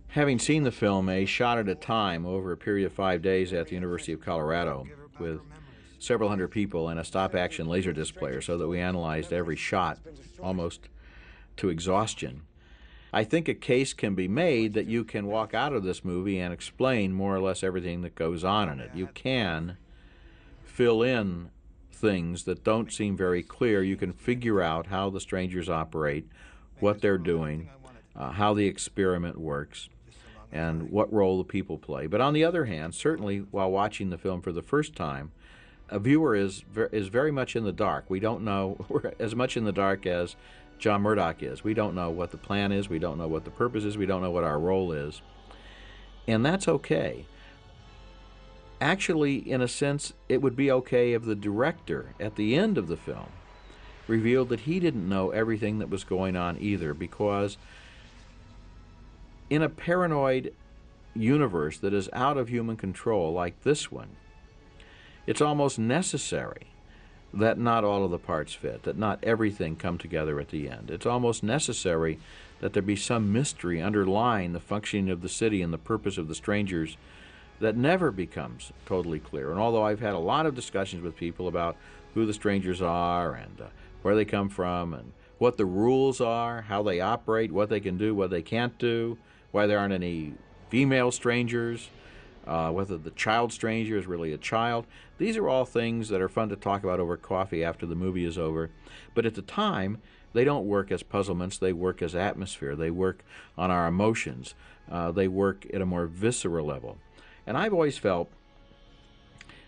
Having seen the film A Shot at a Time over a period of 5 days at the University of Colorado with several hundred people and a stop-action Laserdisc player so that we analyzed every shot almost to exhaustion, I think a case can be made that you can walk out of this movie and explain more or less everything that goes on in it. You can fill in things that don't seem very clear. You can figure out how the strangers operate, what they're doing, how the experiment works, and what role the people play. But on the other hand, certainly while watching the film for the first time, a viewer is very much in the dark. We don't know, we're as much in the dark as John Murdoch is. We don't know what the plan is, we don't know what the purpose is, we don't know what our role is. And that's okay. Actually, in a sense, it would be okay if the director, at the end of the film, revealed that he didn't know everything that was going on either, because in a paranoid universe that is out of human control like this one, it's almost necessary that not all of the parts fit, that not everything come together at the end. It's almost necessary that there be some mystery underlying the functioning of the city and the purpose of the strangers that never becomes totally clear. And although I've had a lot of discussions with people about who the strangers are and where they come from and what the rules are, how they operate, what they can do, what they can't do, why there aren't any female strangers, whether the child stranger is really a child. These are all things that are fun to talk about over coffee after the movie is over. But at the time, they don't work as puzzlements. They work as atmosphere. They work on our emotions. They work at a more visceral level. And I've always felt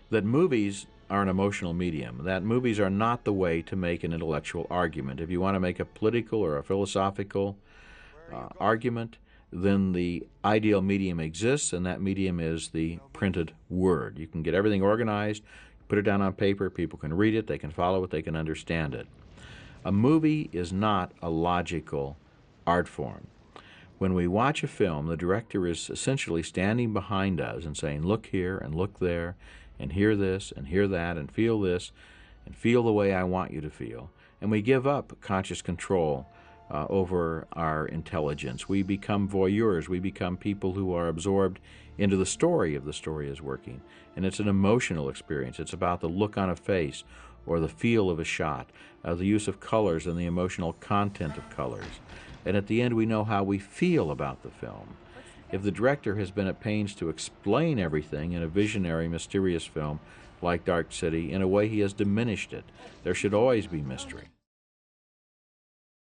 that movies are an emotional medium, that movies are not the way to make an intellectual argument. If you want to make a political or a philosophical argument, then the ideal medium exists, and that medium is the printed word. You can get everything organized, put it down on paper, people can read it, they can follow it, they can understand it. A movie is not a logical art form. When we watch a film, the director is essentially standing behind us and saying, look here and look there, and hear this and hear that, and feel this, and feel the way I want you to feel. And we give up conscious control over our intelligence. We become voyeurs. We become people who are absorbed into the story if the story is working. And it's an emotional experience. It's about the look on a face or the feel of a shot, the use of colors and the emotional content of colors. And at the end, we know how we feel about the film. If the director has been at pains to explain everything in a visionary, mysterious film like Dark City, in a way he has diminished it. There should always be mystery.